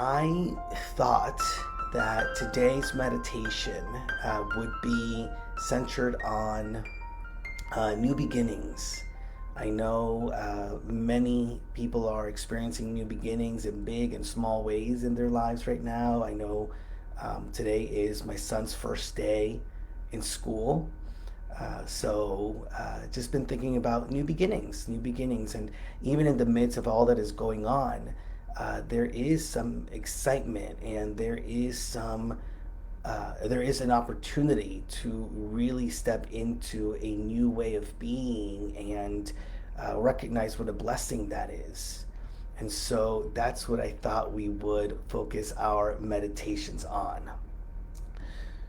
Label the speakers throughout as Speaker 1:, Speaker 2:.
Speaker 1: I thought that today's meditation would be centered on new beginnings. I know many people are experiencing new beginnings in big and small ways in their lives right now. I know today is my son's first day in school. Just been thinking about new beginnings, and even in the midst of all that is going on, there is some excitement, and there is an opportunity to really step into a new way of being and recognize what a blessing that is. And so that's what I thought we would focus our meditations on.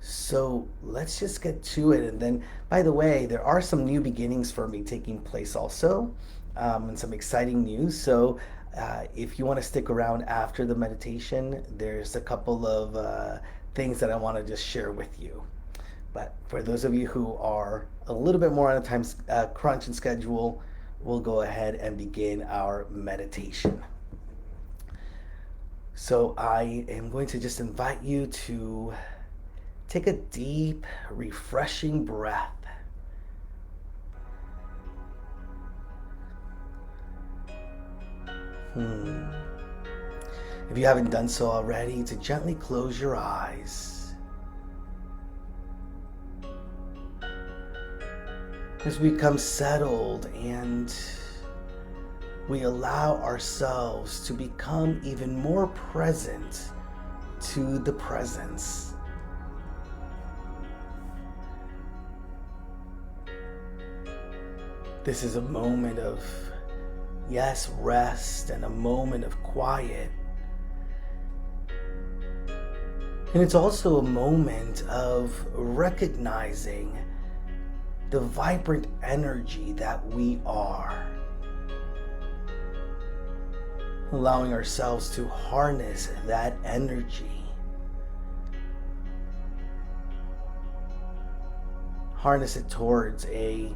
Speaker 1: So let's just get to it. And then, by the way, there are some new beginnings for me taking place also, and some exciting news. So if you want to stick around after the meditation, there's a couple of things that I want to just share with you. But for those of you who are a little bit more on a time crunch and schedule, we'll go ahead and begin our meditation. So I am going to just invite you to take a deep, refreshing breath. If you haven't done so already, to gently close your eyes. As we become settled and we allow ourselves to become even more present to the presence. This is a moment of, yes, rest, and a moment of quiet. And it's also a moment of recognizing the vibrant energy that we are. Allowing ourselves to harness that energy. Harness it towards a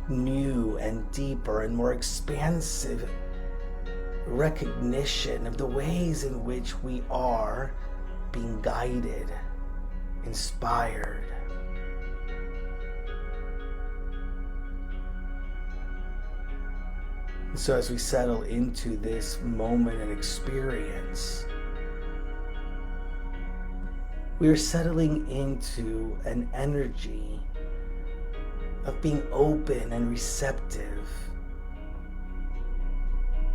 Speaker 1: new and deeper and more expansive recognition of the ways in which we are being guided, inspired. And so as we settle into this moment and experience, we are settling into an energy of being open and receptive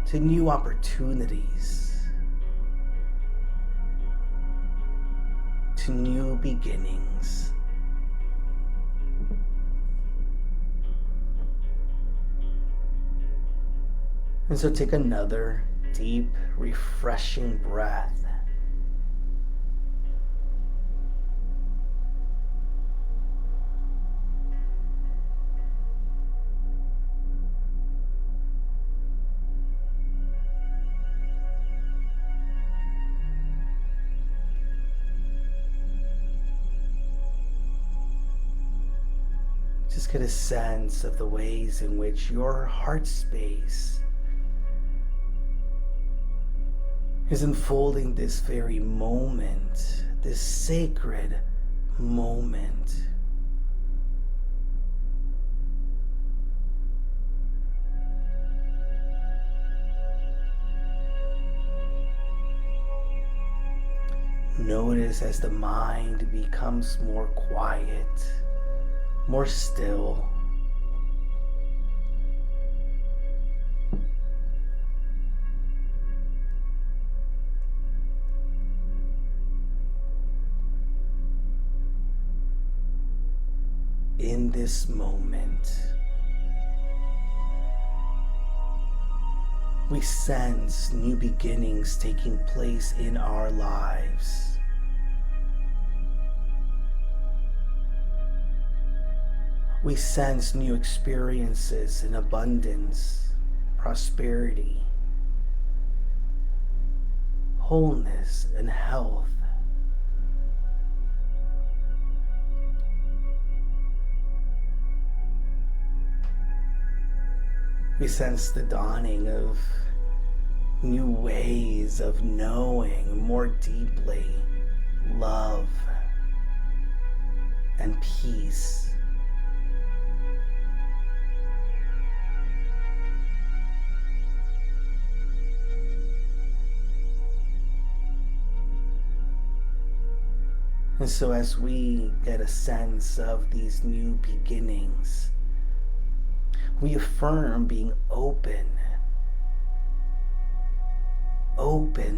Speaker 1: to new opportunities, to new beginnings. And so take another deep, refreshing breath. Just get a sense of the ways in which your heart space is unfolding this very moment, this sacred moment. Notice as the mind becomes more quiet, more still. In this moment, we sense new beginnings taking place in our lives. We sense new experiences in abundance, prosperity, wholeness, and health. We sense the dawning of new ways of knowing more deeply love and peace. And so as we get a sense of these new beginnings, we affirm being open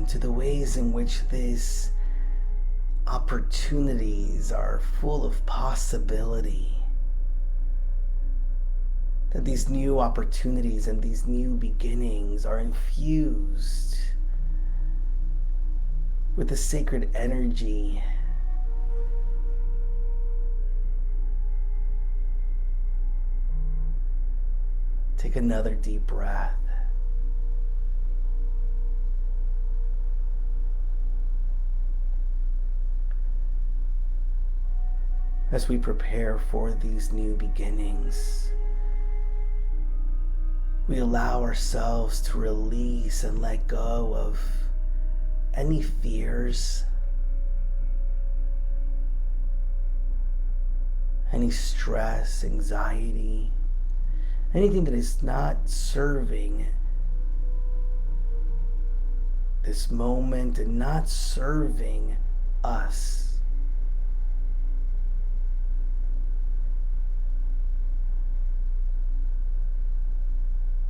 Speaker 1: to the ways in which these opportunities are full of possibility. That these new opportunities and these new beginnings are infused with the sacred energy Take another deep breath. As we prepare for these new beginnings, we allow ourselves to release and let go of any fears, any stress, anxiety, anything that is not serving this moment and not serving us.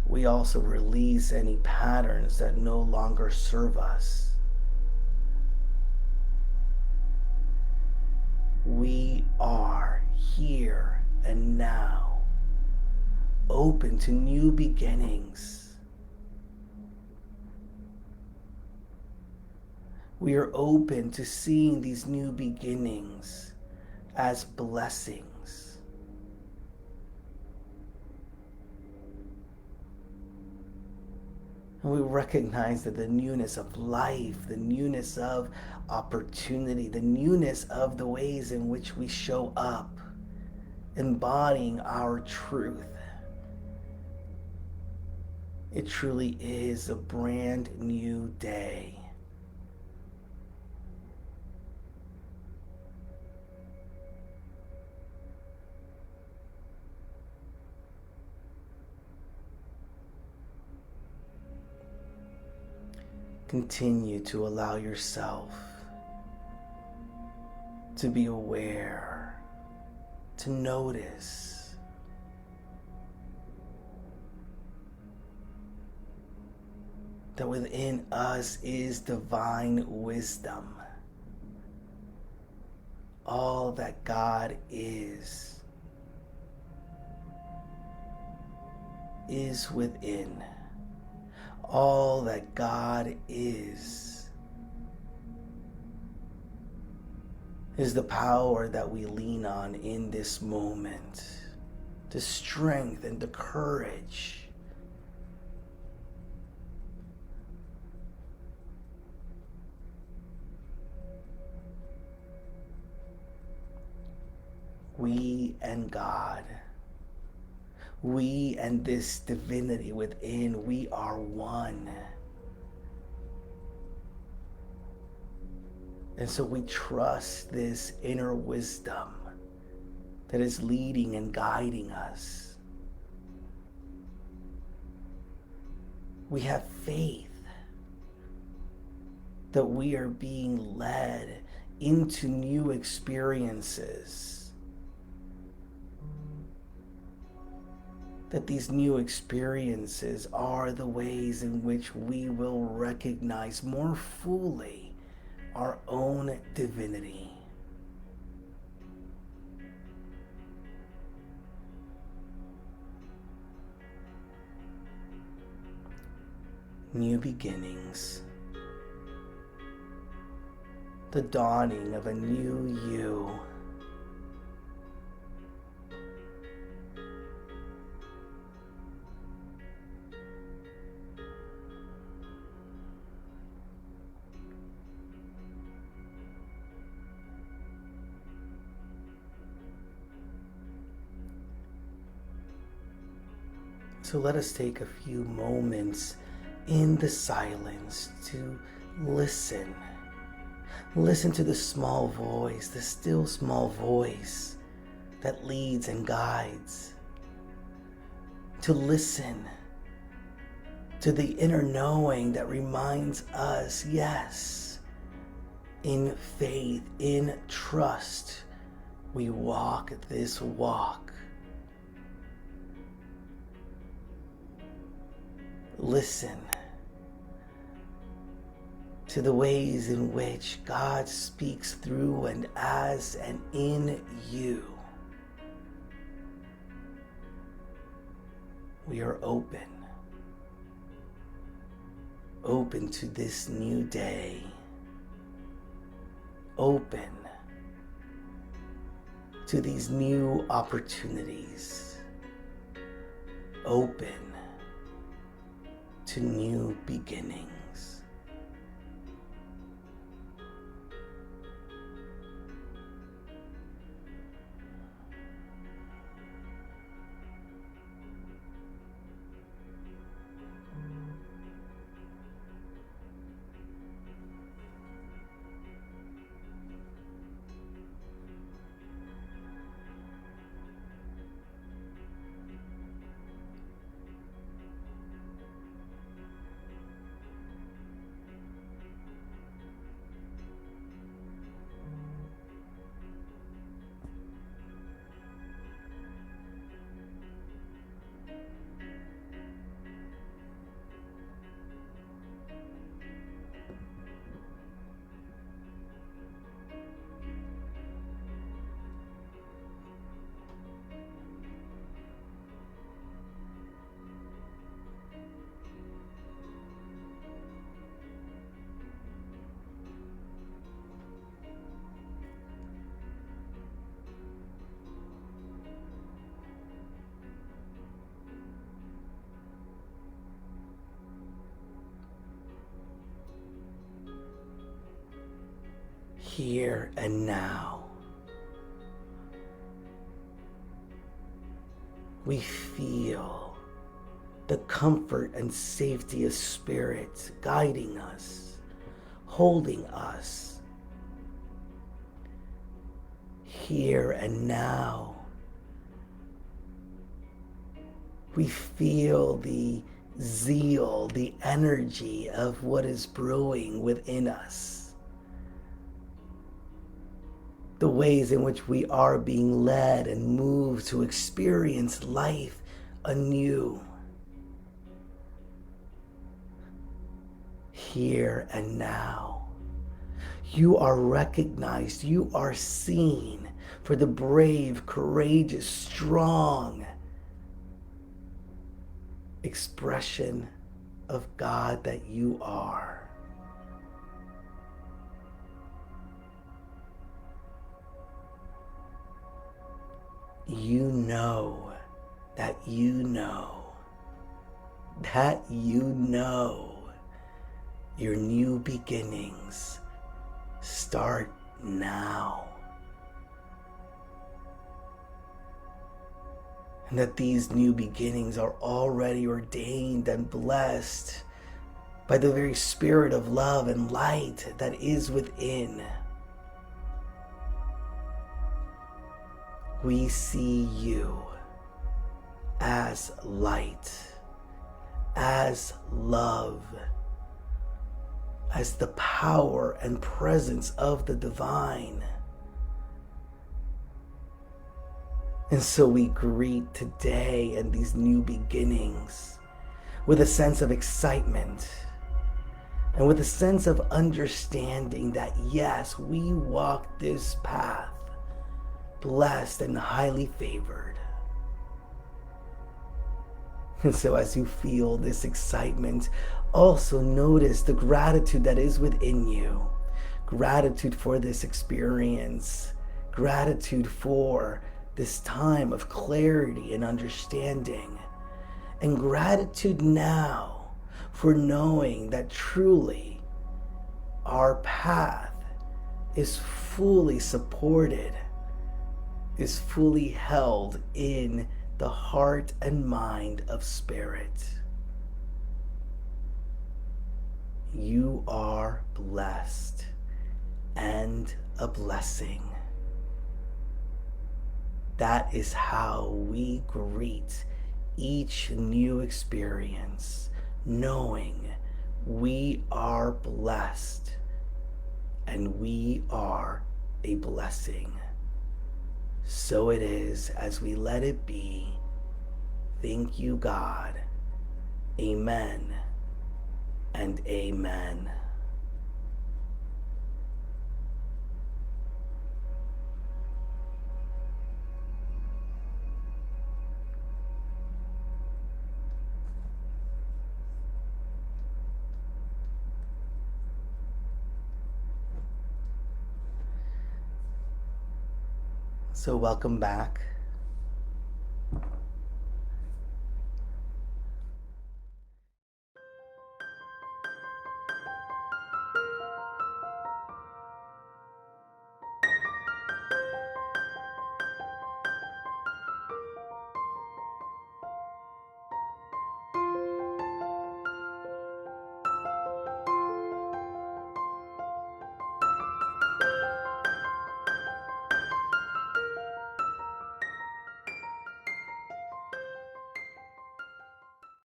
Speaker 1: We also release any patterns that no longer serve us. We are here and now, open to new beginnings. We are open to seeing these new beginnings as blessings. And we recognize that the newness of life, the newness of opportunity, the newness of the ways in which we show up, embodying our truth. It truly is a brand new day. Continue to allow yourself to be aware, to notice, that within us is divine wisdom. All that God is within. All that God is the power that we lean on in this moment, the strength and the courage. We and God, we and this divinity within, we are one. And so we trust this inner wisdom that is leading and guiding us. We have faith that we are being led into new experiences. That these new experiences are the ways in which we will recognize more fully our own divinity. New beginnings. The dawning of a new you. So let us take a few moments in the silence to listen. Listen to the small voice, the still small voice that leads and guides. To listen to the inner knowing that reminds us, yes, in faith, in trust, we walk this walk. Listen to the ways in which God speaks through and as and in you. We are open to this new day, open to these new opportunities, open to new beginnings. Here and now, we feel the comfort and safety of Spirit guiding us, holding us. Here and now, we feel the zeal, the energy of what is brewing within us. The ways in which we are being led and moved to experience life anew. Here and now, you are recognized, you are seen for the brave, courageous, strong expression of God that you are. You know that you know that you know your new beginnings start now. And that these new beginnings are already ordained and blessed by the very spirit of love and light that is within. We see you as light, as love, as the power and presence of the divine. And so we greet today and these new beginnings with a sense of excitement and with a sense of understanding that yes, we walk this path blessed and highly favored. And so as you feel this excitement, also notice the gratitude that is within you. Gratitude for this experience. Gratitude for this time of clarity and understanding. And gratitude now for knowing that truly our path is fully supported, is fully held in the heart and mind of Spirit. you are blessed and a blessing. That is how we greet each new experience, knowing we are blessed and we are a blessing. So it is as we let it be. Thank you, God. Amen and amen. So, welcome back.